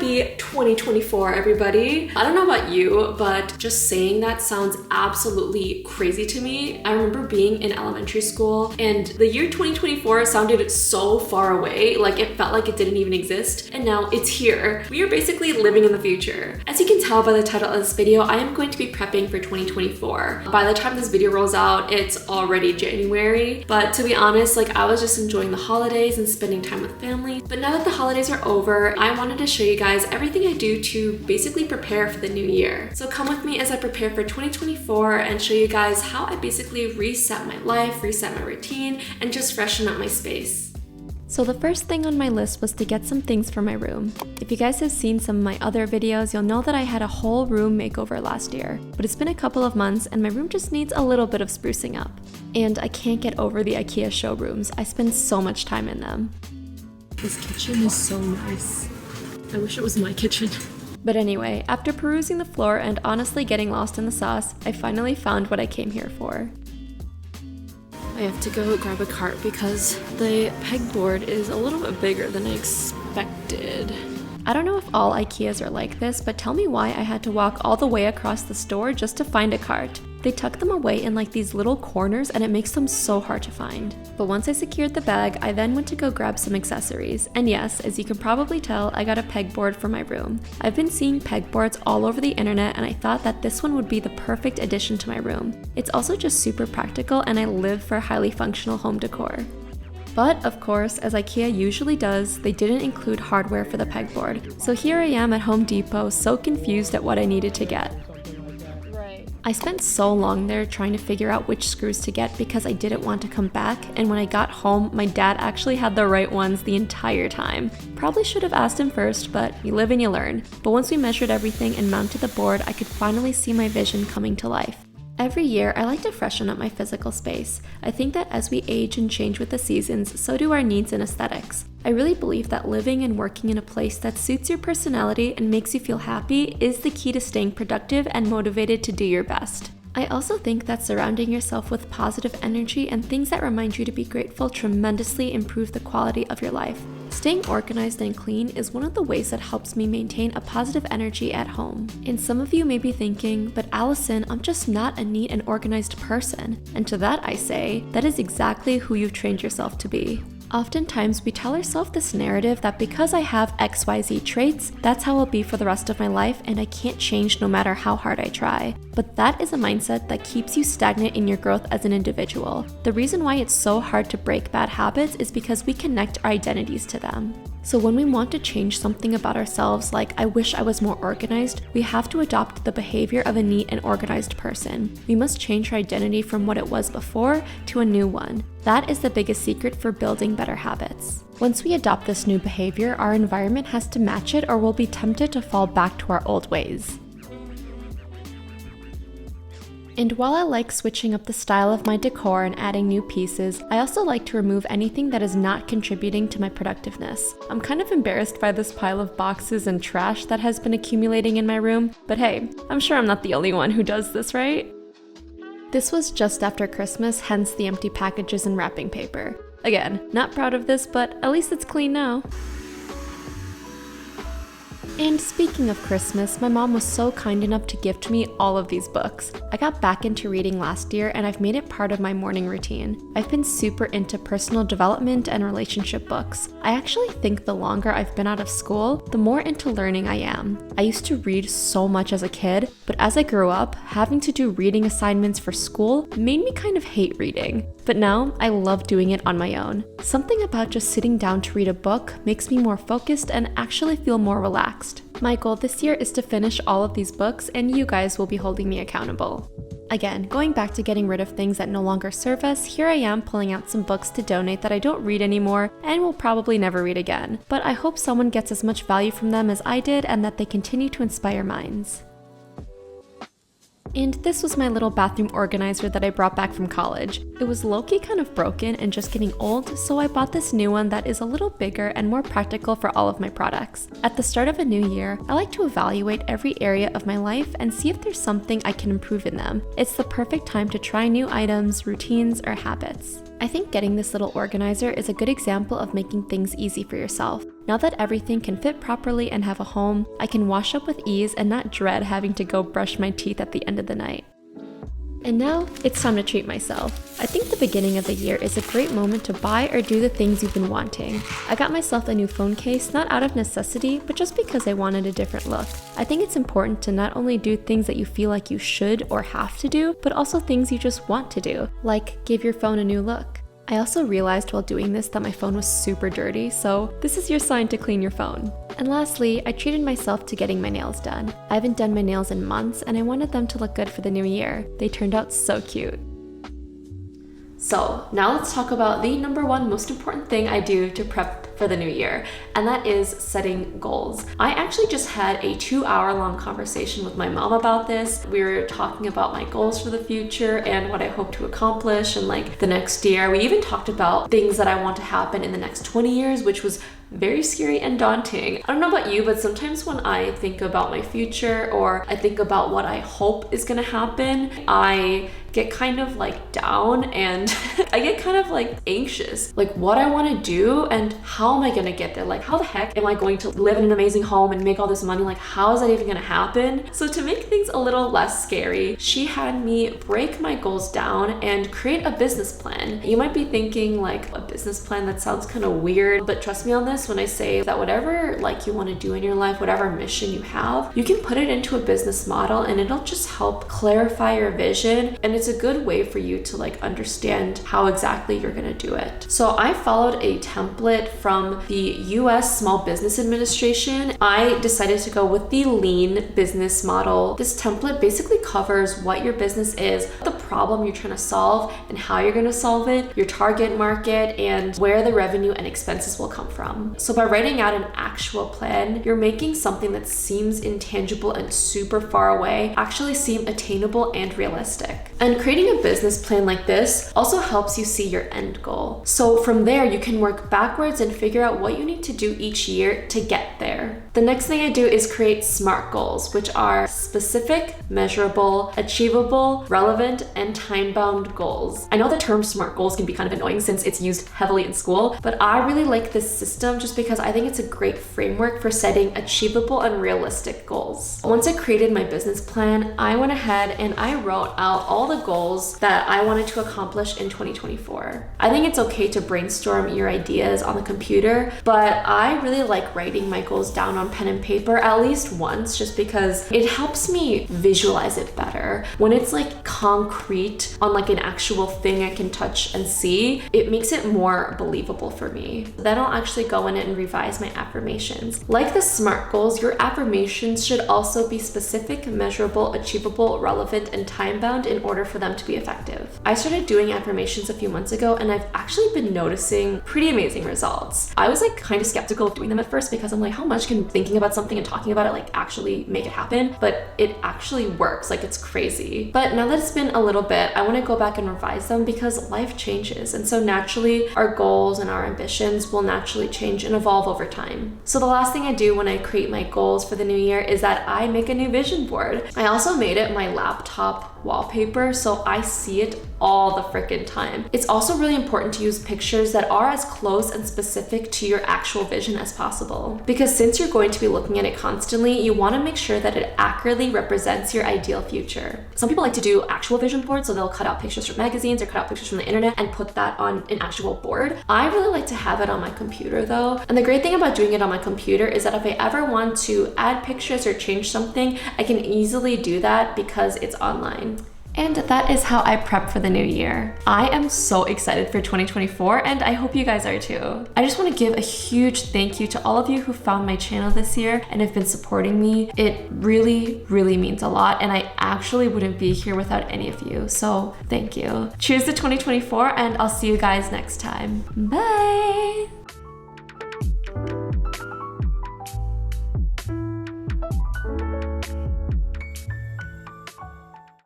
Happy 2024, everybody. I don't know about you, but just saying that sounds absolutely crazy to me. I remember being in elementary school and the year 2024 sounded so far away, like it felt like it didn't even exist, and now it's here. We are basically living in the future. As you can tell by the title of this video, I am going to be prepping for 2024. By the time this video rolls out, it's already January, but to be honest, like I was just enjoying the holidays and spending time with family. But now that the holidays are over, I wanted to show you guys everything I do to basically prepare for the new year. So come with me as I prepare for 2024 and show you guys how I basically reset my life, reset my routine, and just freshen up my space. So the first thing on my list was to get some things for my room. If you guys have seen some of my other videos, you'll know that I had a whole room makeover last year. But it's been a couple of months and my room just needs a little bit of sprucing up. And I can't get over the IKEA showrooms. I spend so much time in them. This kitchen is so nice. I wish it was my kitchen. But anyway, after perusing the floor and honestly getting lost in the sauce, I finally found what I came here for. I have to go grab a cart because the pegboard is a little bit bigger than I expected. I don't know if all IKEAs are like this, but tell me why I had to walk all the way across the store just to find a cart. They tuck them away in like these little corners and it makes them so hard to find. But once I secured the bag, I then went to go grab some accessories. And yes, as you can probably tell, I got a pegboard for my room. I've been seeing pegboards all over the internet and I thought that this one would be the perfect addition to my room. It's also just super practical and I live for highly functional home decor. But of course, as IKEA usually does, they didn't include hardware for the pegboard. So here I am at Home Depot, so confused at what I needed to get. I spent so long there trying to figure out which screws to get because I didn't want to come back, and when I got home, my dad actually had the right ones the entire time. Probably should have asked him first, but you live and you learn. But once we measured everything and mounted the board, I could finally see my vision coming to life. Every year, I like to freshen up my physical space. I think that as we age and change with the seasons, so do our needs and aesthetics. I really believe that living and working in a place that suits your personality and makes you feel happy is the key to staying productive and motivated to do your best. I also think that surrounding yourself with positive energy and things that remind you to be grateful tremendously improve the quality of your life. Staying organized and clean is one of the ways that helps me maintain a positive energy at home. And some of you may be thinking, but Allison, I'm just not a neat and organized person. And to that I say, that is exactly who you've trained yourself to be. Oftentimes, we tell ourselves this narrative that because I have XYZ traits, that's how I'll be for the rest of my life and I can't change no matter how hard I try. But that is a mindset that keeps you stagnant in your growth as an individual. The reason why it's so hard to break bad habits is because we connect our identities to them. So when we want to change something about ourselves, like I wish I was more organized, we have to adopt the behavior of a neat and organized person. We must change our identity from what it was before to a new one. That is the biggest secret for building better habits. Once we adopt this new behavior, our environment has to match it or we'll be tempted to fall back to our old ways. And while I like switching up the style of my decor and adding new pieces, I also like to remove anything that is not contributing to my productiveness. I'm kind of embarrassed by this pile of boxes and trash that has been accumulating in my room, but hey, I'm sure I'm not the only one who does this, right? This was just after Christmas, hence the empty packages and wrapping paper. Again, not proud of this, but at least it's clean now. And speaking of Christmas, my mom was so kind enough to gift me all of these books. I got back into reading last year and I've made it part of my morning routine. I've been super into personal development and relationship books. I actually think the longer I've been out of school, the more into learning I am. I used to read so much as a kid, but as I grew up, having to do reading assignments for school made me kind of hate reading. But now, I love doing it on my own. Something about just sitting down to read a book makes me more focused and actually feel more relaxed. My goal this year is to finish all of these books and you guys will be holding me accountable. Again, going back to getting rid of things that no longer serve us, here I am pulling out some books to donate that I don't read anymore and will probably never read again. But I hope someone gets as much value from them as I did and that they continue to inspire minds. And this was my little bathroom organizer that I brought back from college. It was low-key kind of broken and just getting old, so I bought this new one that is a little bigger and more practical for all of my products. At the start of a new year, I like to evaluate every area of my life and see if there's something I can improve in them. It's the perfect time to try new items, routines, or habits. I think getting this little organizer is a good example of making things easy for yourself. Now that everything can fit properly and have a home, I can wash up with ease and not dread having to go brush my teeth at the end of the night. And now, it's time to treat myself. I think the beginning of the year is a great moment to buy or do the things you've been wanting. I got myself a new phone case, not out of necessity, but just because I wanted a different look. I think it's important to not only do things that you feel like you should or have to do, but also things you just want to do, like give your phone a new look. I also realized while doing this that my phone was super dirty, so this is your sign to clean your phone. And lastly, I treated myself to getting my nails done. I haven't done my nails in months and I wanted them to look good for the new year. They turned out so cute. So now let's talk about the number one most important thing I do to prep for the new year, and that is setting goals. I actually just had a 2-hour-long conversation with my mom about this. We were talking about my goals for the future and what I hope to accomplish in like the next year. We even talked about things that I want to happen in the next 20 years, which was very scary and daunting. I don't know about you, but sometimes when I think about my future or I think about what I hope is gonna happen, I get kind of like down and I get kind of like anxious, like what I want to do and how am I gonna get there? Like how the heck am I going to live in an amazing home and make all this money? Like how is that even gonna happen? So to make things a little less scary, she had me break my goals down and create a business plan. You might be thinking like a business plan, that sounds kind of weird, but trust me on this when I say that whatever like you want to do in your life, whatever mission you have, you can put it into a business model and it'll just help clarify your vision, and it's a good way for you to like understand how exactly you're gonna do it. So I followed a template from the US Small Business Administration. I decided to go with the lean business model. This template basically covers what your business is, the problem you're trying to solve and how you're gonna solve it, your target market, and where the revenue and expenses will come from. So by writing out an actual plan, you're making something that seems intangible and super far away actually seem attainable and realistic. And creating a business plan like this also helps you see your end goal. So from there, you can work backwards and figure out what you need to do each year to get there. The next thing I do is create SMART goals, which are specific, measurable, achievable, relevant, and time-bound goals. I know the term SMART goals can be kind of annoying since it's used heavily in school, but I really like this system just because I think it's a great framework for setting achievable and realistic goals. Once I created my business plan, I went ahead and I wrote out all the goals that I wanted to accomplish in 2024. I think it's okay to brainstorm your ideas on the computer, but I really like writing my goals down on pen and paper at least once, just because it helps me visualize it better. When it's like concrete on like an actual thing I can touch and see, it makes it more believable for me. Then I'll actually go in it and revise my affirmations. Like the SMART goals, your affirmations should also be specific, measurable, achievable, relevant, and time-bound in order for them to be effective. I started doing affirmations a few months ago and I've actually been noticing pretty amazing results. I was like kind of skeptical of doing them at first because I'm like, how much can thinking about something and talking about it like actually make it happen? But it actually works, like it's crazy. But now that it's been a little bit, I want to go back and revise them because life changes. And so naturally our goals and our ambitions will naturally change and evolve over time. So the last thing I do when I create my goals for the new year is that I make a new vision board. I also made it my laptop wallpaper so I see it all the freaking time. It's also really important to use pictures that are as close and specific to your actual vision as possible. Because since you're going to be looking at it constantly, you want to make sure that it accurately represents your ideal future. Some people like to do actual vision boards, so they'll cut out pictures from magazines or cut out pictures from the internet and put that on an actual board. I really like to have it on my computer though. And the great thing about doing it on my computer is that if I ever want to add pictures or change something, I can easily do that because it's online. And that is how I prep for the new year. I am so excited for 2024 and I hope you guys are too. I just want to give a huge thank you to all of you who found my channel this year and have been supporting me. It really, really means a lot and I actually wouldn't be here without any of you. So thank you. Cheers to 2024 and I'll see you guys next time. Bye!